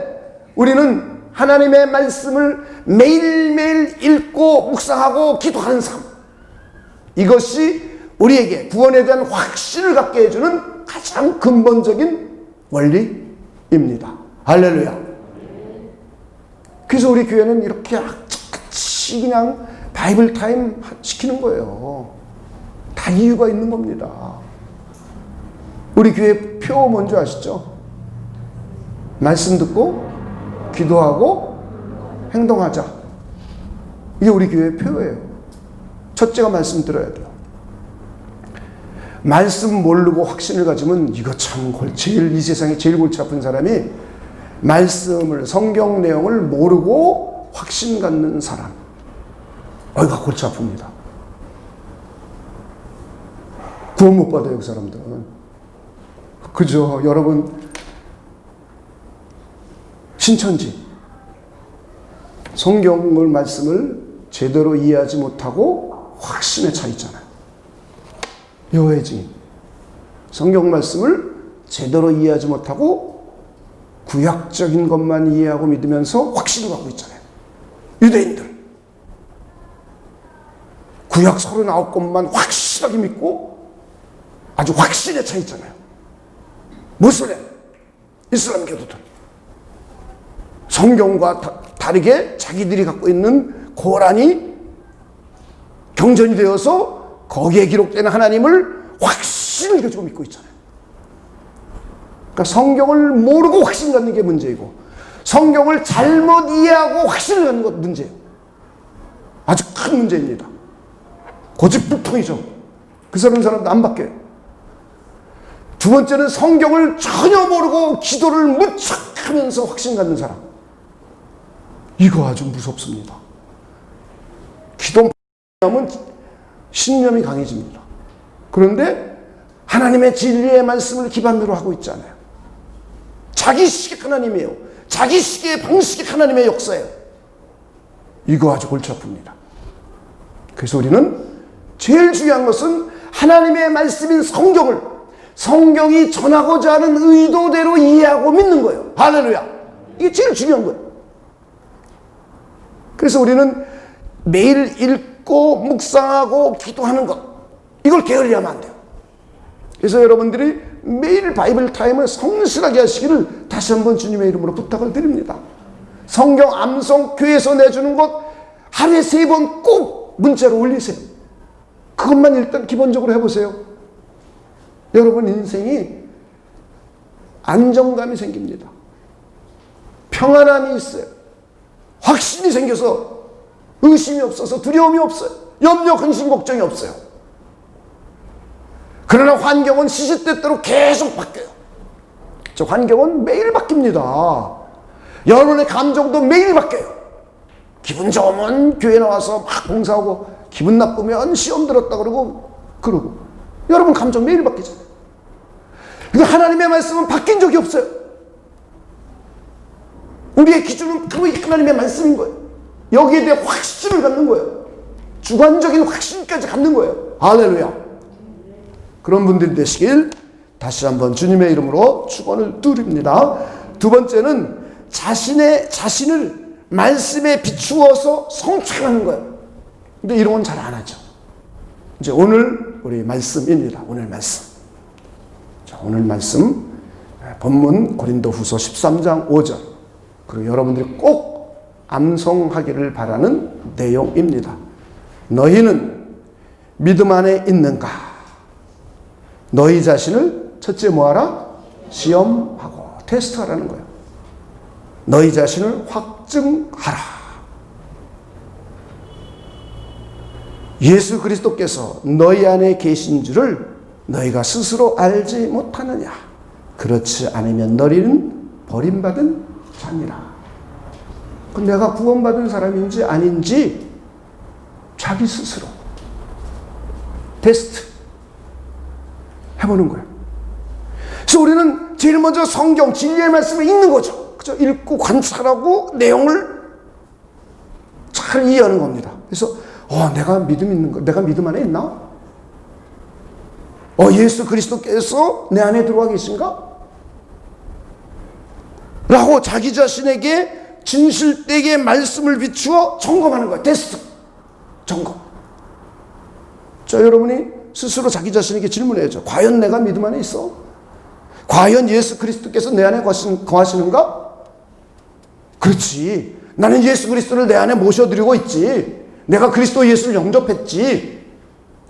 우리는 하나님의 말씀을 매일매일 읽고 묵상하고 기도하는 삶, 이것이 우리에게 구원에 대한 확신을 갖게 해주는 가장 근본적인 원리입니다. 할렐루야. 그래서 우리 교회는 이렇게 악착같이 그냥 바이블 타임 시키는 거예요. 다 이유가 있는 겁니다. 우리 교회 표 뭔지 아시죠? 말씀 듣고 기도하고 행동하자. 이게 우리 교회의 표예요. 첫째가 말씀 들어야 돼요. 말씀 모르고 확신을 가지면 이거 참 제일 이 세상에 제일 골치 아픈 사람이 말씀을 성경 내용을 모르고 확신 갖는 사람. 이거 골치 아픕니다. 구원 못 받아요, 그 사람들은. 그죠? 여러분 신천지 성경을 말씀을 제대로 이해하지 못하고 확신에 차 있잖아요. 여호와의 증인 성경 말씀을 제대로 이해하지 못하고 구약적인 것만 이해하고 믿으면서 확신을 갖고 있잖아요. 유대인들 구약 39권만 확실하게 믿고 아주 확신에 차 있잖아요. 무슬림, 이슬람 교도들 성경과 다르게 자기들이 갖고 있는 고란이 경전이 되어서 거기에 기록되는 하나님을 확신을 가지고 믿고 있잖아요. 그러니까 성경을 모르고 확신 갖는 게 문제이고 성경을 잘못 이해하고 확신을 갖는 것 문제예요. 아주 큰 문제입니다. 고집불통이죠. 그 사람도 안 바뀌어요. 두 번째는 성경을 전혀 모르고 기도를 무척 하면서 확신 갖는 사람. 이거 아주 무섭습니다. 기도하면 신념이 강해집니다. 그런데 하나님의 진리의 말씀을 기반으로 하고 있잖아요. 자기식의 하나님이에요. 자기식의 방식의 하나님의 역사예요. 이거 아주 골치 아픕니다. 그래서 우리는 제일 중요한 것은 하나님의 말씀인 성경이 전하고자 하는 의도대로 이해하고 믿는 거예요. 할렐루야. 이게 제일 중요한 거예요. 그래서 우리는 매일 읽고 묵상하고 기도하는 것, 이걸 게을리하면 안 돼요. 그래서 여러분들이 매일 바이블 타임을 성실하게 하시기를 다시 한번 주님의 이름으로 부탁을 드립니다. 성경 암송 교회에서 내주는 것 하루에 3번 꼭 문자로 올리세요. 그것만 일단 기본적으로 해보세요. 여러분 인생이 안정감이 생깁니다. 평안함이 있어요. 확신이 생겨서 의심이 없어서 두려움이 없어요. 염려, 근심, 걱정이 없어요. 그러나 환경은 시시때때로 계속 바뀌어요. 저 환경은 매일 바뀝니다. 여러분의 감정도 매일 바뀌어요. 기분 좋으면 교회 나와서 막 봉사하고 기분 나쁘면 시험 들었다 그러고 여러분 감정 매일 바뀌잖아요. 근데 하나님의 말씀은 바뀐 적이 없어요. 우리의 기준은 바로 하나님의 말씀인 거예요. 여기에 대해 확신을 갖는 거예요. 주관적인 확신까지 갖는 거예요. 할렐루야. 그런 분들이 되시길 다시 한번 주님의 이름으로 축원을 드립니다. 두 번째는 자신을 말씀에 비추어서 성찰하는 거예요. 근데 이런 건 잘 안 하죠. 이제 오늘 우리 말씀입니다. 오늘 말씀. 자, 오늘 말씀 본문 고린도후서 13장 5절. 그리고 여러분들이 꼭 암송하기를 바라는 내용입니다. 너희는 믿음 안에 있는가? 너희 자신을 첫째 뭐하라? 시험하고 테스트하라는 거예요. 너희 자신을 확증하라. 예수 그리스도께서 너희 안에 계신 줄을 너희가 스스로 알지 못하느냐? 그렇지 않으면 너희는 버림받은 자니라. 내가 구원받은 사람인지 아닌지 자기 스스로 테스트 해보는 거예요. 그래서 우리는 제일 먼저 성경 진리의 말씀을 읽는 거죠. 그죠? 읽고 관찰하고 내용을 잘 이해하는 겁니다. 그래서 내가 믿음 있는 거, 내가 믿음 안에 있나? 예수 그리스도께서 내 안에 들어와 계신가? 라고 자기 자신에게 진실되게 말씀을 비추어 점검하는 거예요. 테스트. 점검. 자, 여러분이 스스로 자기 자신에게 질문해야죠. 과연 내가 믿음 안에 있어? 과연 예수 그리스도께서 내 안에 거하시는가? 그렇지. 나는 예수 그리스도를 내 안에 모셔드리고 있지. 내가 그리스도 예수를 영접했지.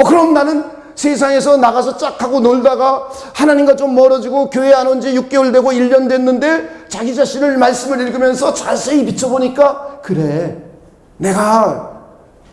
그럼 나는 세상에서 나가서 짝하고 놀다가 하나님과 좀 멀어지고 교회 안 온 지 6개월 되고 1년 됐는데 자기 자신을 말씀을 읽으면서 자세히 비춰보니까 그래, 내가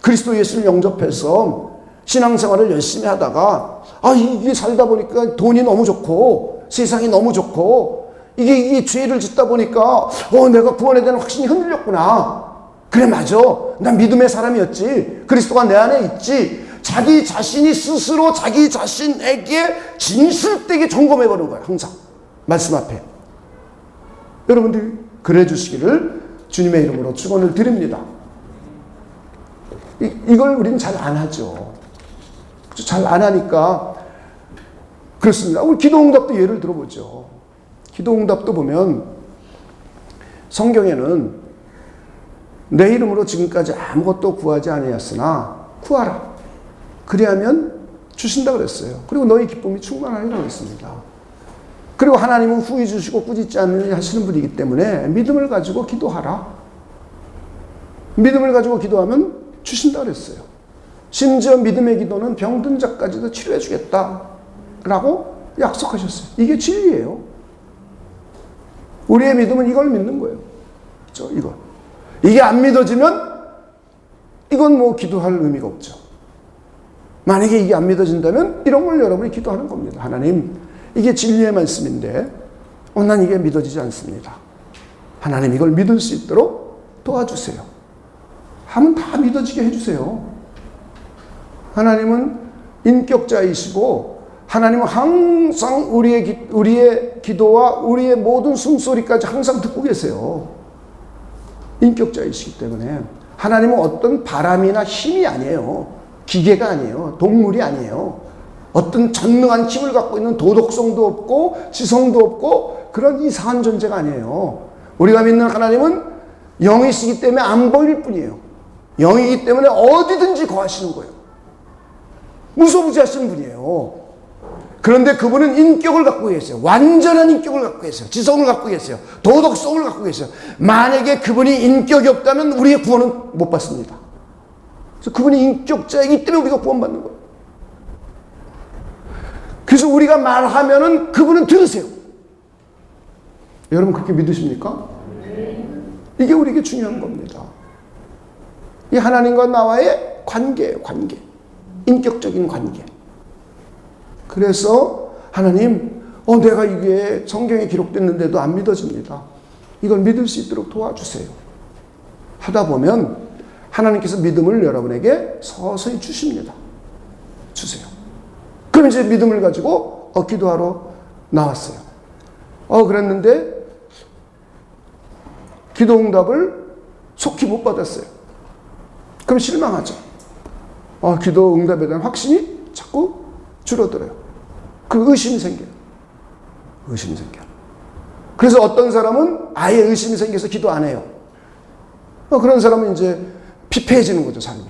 그리스도 예수를 영접해서 신앙생활을 열심히 하다가 이게 살다 보니까 돈이 너무 좋고 세상이 너무 좋고 이게 죄를 짓다 보니까 내가 구원에 대한 확신이 흔들렸구나. 그래, 맞아. 난 믿음의 사람이었지. 그리스도가 내 안에 있지. 자기 자신이 스스로 자기 자신에게 진실되게 점검해보는 거예요. 항상 말씀 앞에. 여러분들이 그래 주시기를 주님의 이름으로 축원을 드립니다. 이걸 우리는 잘 안 하죠. 잘 안 하니까 그렇습니다. 우리 기도응답도 예를 들어보죠. 기도응답도 보면 성경에는 내 이름으로 지금까지 아무것도 구하지 아니하였으나 구하라. 그리하면 주신다 그랬어요. 그리고 너희 기쁨이 충만하리라고 했습니다. 그리고 하나님은 후히 주시고 꾸짖지 않느니 하시는 분이기 때문에 믿음을 가지고 기도하라. 믿음을 가지고 기도하면 주신다 그랬어요. 심지어 믿음의 기도는 병든 자까지도 치료해 주겠다라고 약속하셨어요. 이게 진리예요. 우리의 믿음은 이걸 믿는 거예요. 그렇죠? 이거. 이게 안 믿어지면 이건 뭐 기도할 의미가 없죠. 만약에 이게 안 믿어진다면 이런 걸 여러분이 기도하는 겁니다. 하나님, 이게 진리의 말씀인데 난 이게 믿어지지 않습니다. 하나님, 이걸 믿을 수 있도록 도와주세요. 하면 다 믿어지게 해주세요. 하나님은 인격자이시고 하나님은 항상 우리의 기도와 우리의 모든 숨소리까지 항상 듣고 계세요. 인격자이시기 때문에 하나님은 어떤 바람이나 힘이 아니에요. 기계가 아니에요. 동물이 아니에요. 어떤 전능한 힘을 갖고 있는 도덕성도 없고 지성도 없고 그런 이상한 존재가 아니에요. 우리가 믿는 하나님은 영이시기 때문에 안 보일 뿐이에요. 영이기 때문에 어디든지 거하시는 거예요. 무소부지하신 분이에요. 그런데 그분은 인격을 갖고 계세요. 완전한 인격을 갖고 계세요. 지성을 갖고 계세요. 도덕성을 갖고 계세요. 만약에 그분이 인격이 없다면 우리의 구원은 못 받습니다. 그래서 그분이 인격자이기 때문에 우리가 구원받는 거예요. 그래서 우리가 말하면은 그분은 들으세요. 여러분 그렇게 믿으십니까? 이게 우리에게 중요한 겁니다. 이 하나님과 나와의 관계예요. 관계. 인격적인 관계. 그래서 하나님, 내가 이게 성경에 기록됐는데도 안 믿어집니다. 이걸 믿을 수 있도록 도와주세요. 하다 보면 하나님께서 믿음을 여러분에게 서서히 주십니다. 주세요. 그럼 이제 믿음을 가지고 기도하러 나왔어요. 그랬는데 기도 응답을 속히 못 받았어요. 그럼 실망하죠. 기도 응답에 대한 확신이 자꾸 줄어들어요. 그 의심이 생겨요. 의심이 생겨요. 그래서 어떤 사람은 아예 의심이 생겨서 기도 안 해요. 그런 사람은 이제 피폐해지는 거죠, 삶이.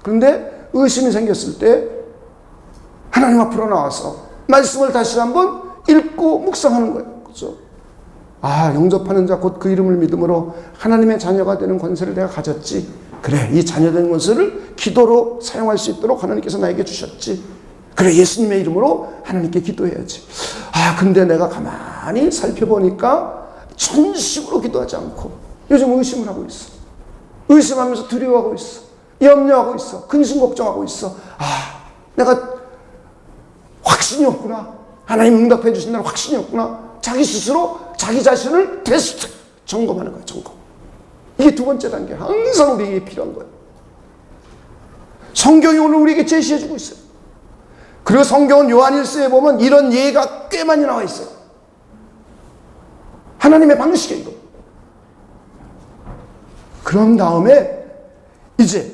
그런데 의심이 생겼을 때 하나님 앞으로 나와서 말씀을 다시 한번 읽고 묵상하는 거예요. 그렇죠? 영접하는 자 곧 그 이름을 믿음으로 하나님의 자녀가 되는 권세를 내가 가졌지. 그래, 이 자녀된 권세를 기도로 사용할 수 있도록 하나님께서 나에게 주셨지. 그래, 예수님의 이름으로 하나님께 기도해야지. 근데 내가 가만히 살펴보니까 전심으로 기도하지 않고 요즘 의심을 하고 있어. 의심하면서 두려워하고 있어. 염려하고 있어. 근심 걱정하고 있어. 내가 확신이 없구나. 하나님 응답해 주신다는 확신이 없구나. 자기 스스로 자기 자신을 테스트, 점검하는 거야. 점검. 이게 두 번째 단계. 항상 우리에게 필요한 거예요. 성경이 오늘 우리에게 제시해 주고 있어요. 그리고 성경은 요한일서에 보면 이런 예가 꽤 많이 나와 있어요. 하나님의 방식이에요, 이거. 그런 다음에 이제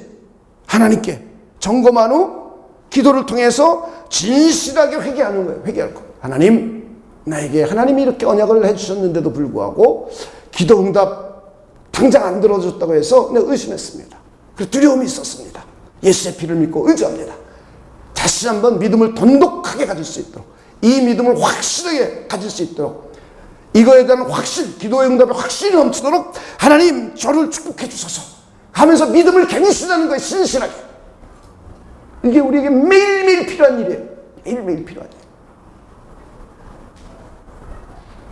하나님께 점검한 후 기도를 통해서 진실하게 회개하는 거예요. 회개할 거. 하나님, 나에게 하나님이 이렇게 언약을 해주셨는데도 불구하고 기도 응답 당장 안 들어줬다고 해서 내가 의심했습니다. 그리고 두려움이 있었습니다. 예수의 피를 믿고 의지합니다. 다시 한번 믿음을 돈독하게 가질 수 있도록, 이 믿음을 확실하게 가질 수 있도록, 이거에 대한 확신, 기도의 응답에 확신이 넘치도록 하나님 저를 축복해 주소서 하면서 믿음을 갱신하는 거예요. 신실하게. 이게 우리에게 매일매일 필요한 일이에요. 매일매일 필요한 일.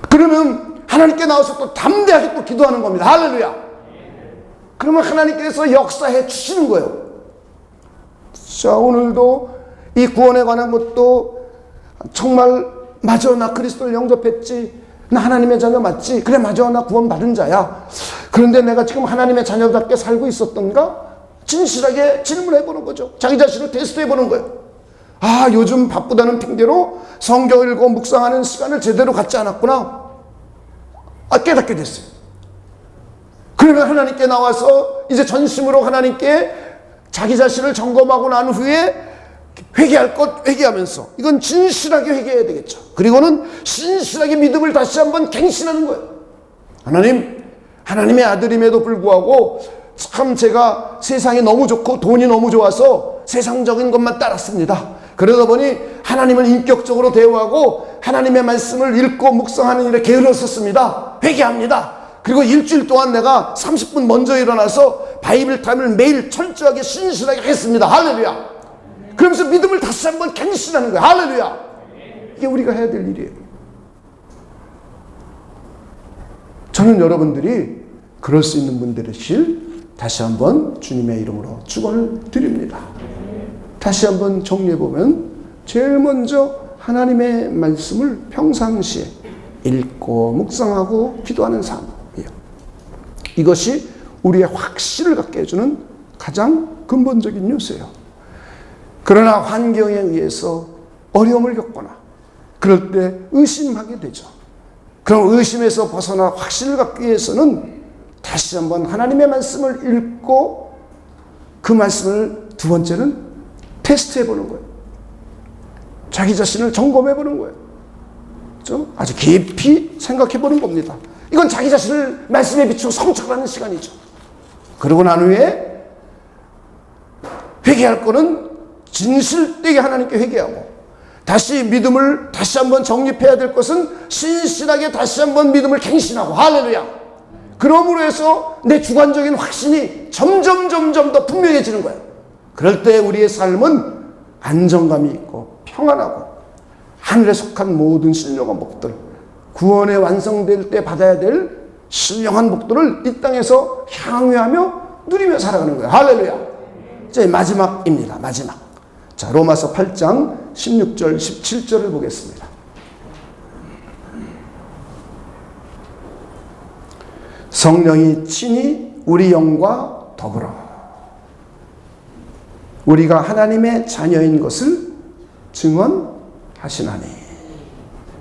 그러면 하나님께 나와서 또 담대하게 또 기도하는 겁니다. 할렐루야. 그러면 하나님께서 역사해 주시는 거예요. 자, 오늘도 이 구원에 관한 것도 정말 맞아, 나 그리스도를 영접했지, 나 하나님의 자녀 맞지, 그래 맞아, 나 구원 받은 자야. 그런데 내가 지금 하나님의 자녀답게 살고 있었던가? 진실하게 질문해 보는 거죠. 자기 자신을 테스트해 보는 거예요. 요즘 바쁘다는 핑계로 성경 읽고 묵상하는 시간을 제대로 갖지 않았구나. 깨닫게 됐어요. 그러면 하나님께 나와서 이제 전심으로 하나님께 자기 자신을 점검하고 난 후에 회개할 것 회개하면서, 이건 진실하게 회개해야 되겠죠. 그리고는 신실하게 믿음을 다시 한번 갱신하는 거예요. 하나님, 하나님의 아들임에도 불구하고 참 제가 세상이 너무 좋고 돈이 너무 좋아서 세상적인 것만 따랐습니다. 그러다 보니 하나님을 인격적으로 대우하고 하나님의 말씀을 읽고 묵상하는 일에 게을렀었습니다. 회개합니다. 그리고 일주일 동안 내가 30분 먼저 일어나서 바이블 타임을 매일 철저하게 신실하게 했습니다. 할렐루야. 그러면서 믿음을 다시 한번 갱신하는 거예요. 할렐루야. 이게 우리가 해야 될 일이에요. 저는 여러분들이 그럴 수 있는 분들이실 다시 한번 주님의 이름으로 축원을 드립니다. 다시 한번 정리해보면 제일 먼저 하나님의 말씀을 평상시에 읽고 묵상하고 기도하는 삶이에요. 이것이 우리의 확신을 갖게 해주는 가장 근본적인 요소예요. 그러나 환경에 의해서 어려움을 겪거나 그럴 때 의심하게 되죠. 그럼 의심에서 벗어나 확신을 갖기 위해서는 다시 한번 하나님의 말씀을 읽고 그 말씀을 두 번째는 테스트해 보는 거예요. 자기 자신을 점검해 보는 거예요. 그렇죠? 아주 깊이 생각해 보는 겁니다. 이건 자기 자신을 말씀에 비추고 성찰하는 시간이죠. 그러고 난 후에 회개할 거는 진실되게 하나님께 회개하고, 다시 믿음을 다시 한번 정립해야 될 것은 신실하게 다시 한번 믿음을 갱신하고, 할렐루야. 그러므로 해서 내 주관적인 확신이 점점 더 분명해지는 거예요. 그럴 때 우리의 삶은 안정감이 있고 평안하고 하늘에 속한 모든 신령한 복들, 구원에 완성될 때 받아야 될 신령한 복들을 이 땅에서 향유하며 누리며 살아가는 거예요. 할렐루야. 이제 마지막입니다. 마지막. 자, 로마서 8장 16절 17절을 보겠습니다. 성령이 친히 우리 영과 더불어 우리가 하나님의 자녀인 것을 증언하시나니,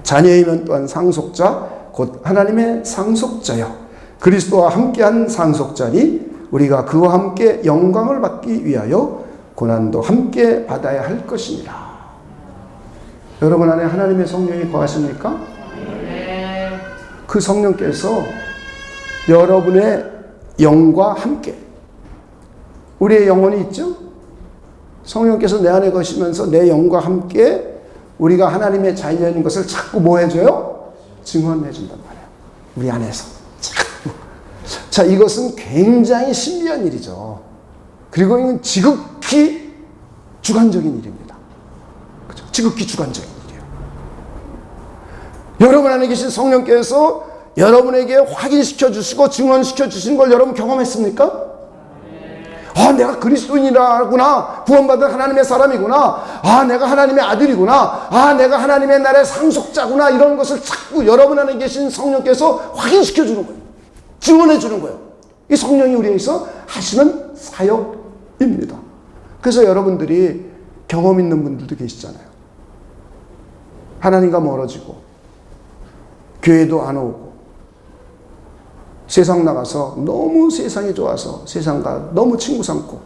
자녀이면 또한 상속자 곧 하나님의 상속자여 그리스도와 함께한 상속자니 우리가 그와 함께 영광을 받기 위하여 고난도 함께 받아야 할 것이니라. 여러분 안에 하나님의 성령이 거하십니까? 그 성령께서 여러분의 영과 함께, 우리의 영혼이 있죠? 성령께서 내 안에 거시면서 내 영과 함께 우리가 하나님의 자녀인 것을 자꾸 뭐 해줘요? 증언해 준단 말이에요. 우리 안에서. 자, 이것은 굉장히 신비한 일이죠. 그리고 이건 지극히 주관적인 일입니다. 그렇죠? 지극히 주관적인 일이에요. 여러분 안에 계신 성령께서 여러분에게 확인시켜 주시고 증언시켜 주신 걸 여러분 경험했습니까? 아, 내가 그리스도인이라구나. 구원받은 하나님의 사람이구나. 아, 내가 하나님의 아들이구나. 아, 내가 하나님의 나라의 상속자구나. 이런 것을 자꾸 여러분 안에 계신 성령께서 확인시켜 주는 거예요. 증언해 주는 거예요. 이 성령이 우리에게서 하시는 사역입니다. 그래서 여러분들이 경험 있는 분들도 계시잖아요. 하나님과 멀어지고 교회도 안 오고 세상 나가서 너무 세상이 좋아서 세상과 너무 친구 삼고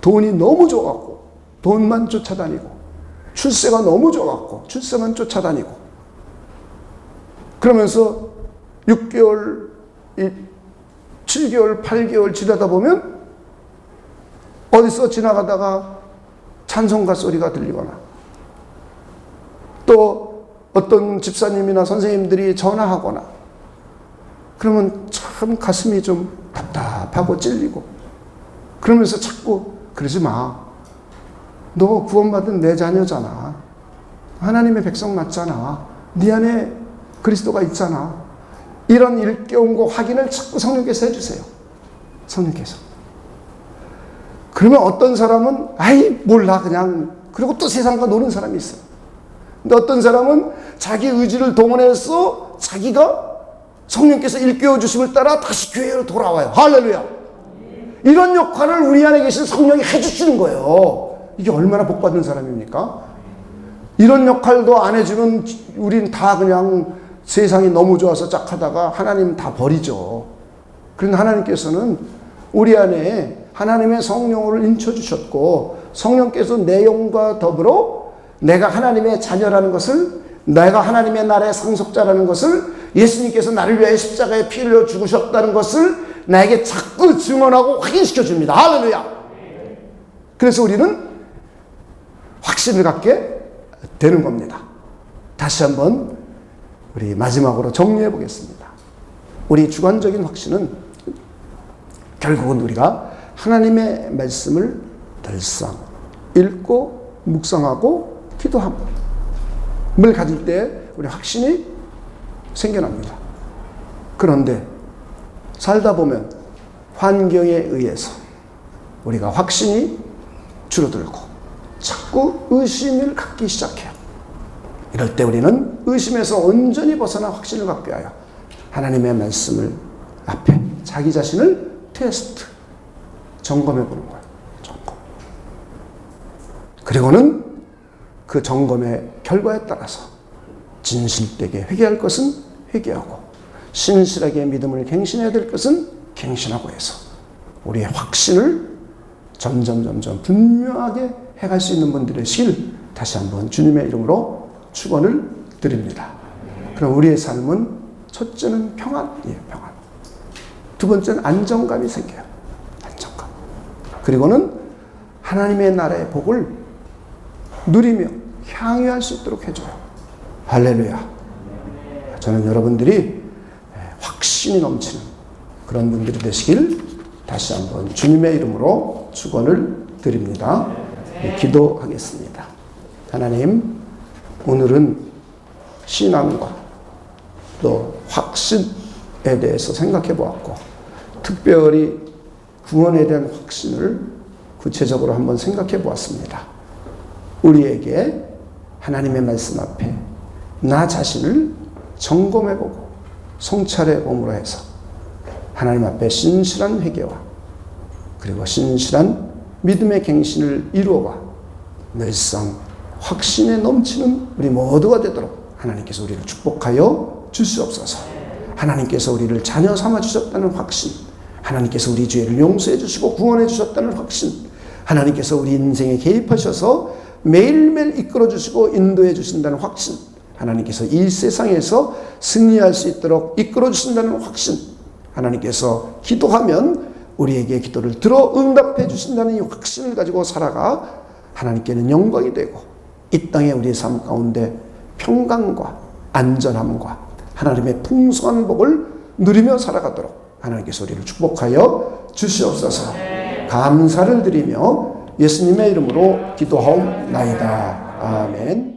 돈이 너무 좋아갖고 돈만 쫓아다니고 출세가 너무 좋아갖고 출세만 쫓아다니고 그러면서 6개월, 7개월, 8개월 지나다 보면 어디서 지나가다가 찬송가 소리가 들리거나 또 어떤 집사님이나 선생님들이 전화하거나 그러면 참 가슴이 좀 답답하고 찔리고 그러면서 자꾸 그러지 마. 너 구원받은 내 자녀잖아. 하나님의 백성 맞잖아. 네 안에 그리스도가 있잖아. 이런 일깨움과 확인을 자꾸 성령께서 해주세요. 성령께서. 그러면 어떤 사람은 아이 몰라 그냥 그리고 또 세상과 노는 사람이 있어요. 근데 어떤 사람은 자기 의지를 동원해서 자기가 성령께서 일깨워 주심을 따라 다시 교회로 돌아와요. 할렐루야. 이런 역할을 우리 안에 계신 성령이 해주시는 거예요. 이게 얼마나 복받은 사람입니까? 이런 역할도 안 해주면 우린 다 그냥 세상이 너무 좋아서 짝하다가 하나님 다 버리죠. 그런데 하나님께서는 우리 안에 하나님의 성령을 인쳐주셨고 성령께서 내 영과 더불어 내가 하나님의 자녀라는 것을 내가 하나님의 나라의 상속자라는 것을 예수님께서 나를 위하여 십자가에 피 흘려 죽으셨다는 것을 나에게 자꾸 증언하고 확인시켜 줍니다. 할렐루야. 그래서 우리는 확신을 갖게 되는 겁니다. 다시 한번 우리 마지막으로 정리해 보겠습니다. 우리 주관적인 확신은 결국은 우리가 하나님의 말씀을 늘상 읽고 묵상하고 기도함을 가질 때 우리 확신이 생겨납니다. 그런데 살다 보면 환경에 의해서 우리가 확신이 줄어들고 자꾸 의심을 갖기 시작해요. 이럴 때 우리는 의심에서 온전히 벗어나 확신을 갖게 하여 하나님의 말씀을 앞에 자기 자신을 테스트, 점검해 보는 거예요. 점검. 그리고는 그 점검의 결과에 따라서 진실되게 회개할 것은 회개하고 신실하게 믿음을 갱신해야 될 것은 갱신하고 해서 우리의 확신을 점점 분명하게 해갈 수 있는 분들의 실 다시 한번 주님의 이름으로 축원을 드립니다. 그럼 우리의 삶은 첫째는 평안이에요. 평안. 두 번째는 안정감이 생겨요. 안정감. 그리고는 하나님의 나라의 복을 누리며 향유할 수 있도록 해줘요. 할렐루야. 저는 여러분들이 확신이 넘치는 그런 분들이 되시길 다시 한번 주님의 이름으로 축원을 드립니다. 기도하겠습니다. 하나님, 오늘은 신앙과 또 확신에 대해서 생각해 보았고 특별히 구원에 대한 확신을 구체적으로 한번 생각해 보았습니다. 우리에게 하나님의 말씀 앞에 나 자신을 점검해보고 성찰해봄으로 해서 하나님 앞에 신실한 회개와 그리고 신실한 믿음의 갱신을 이루어가 늘상 확신에 넘치는 우리 모두가 되도록 하나님께서 우리를 축복하여 주시옵소서. 하나님께서 우리를 자녀 삼아 주셨다는 확신, 하나님께서 우리 죄를 용서해 주시고 구원해 주셨다는 확신, 하나님께서 우리 인생에 개입하셔서 매일매일 이끌어 주시고 인도해 주신다는 확신, 하나님께서 이 세상에서 승리할 수 있도록 이끌어 주신다는 확신, 하나님께서 기도하면 우리에게 기도를 들어 응답해 주신다는 이 확신을 가지고 살아가 하나님께는 영광이 되고 이 땅에 우리의 삶 가운데 평강과 안전함과 하나님의 풍성한 복을 누리며 살아가도록 하나님께서 우리를 축복하여 주시옵소서. 감사를 드리며 예수님의 이름으로 기도하옵나이다. 아멘.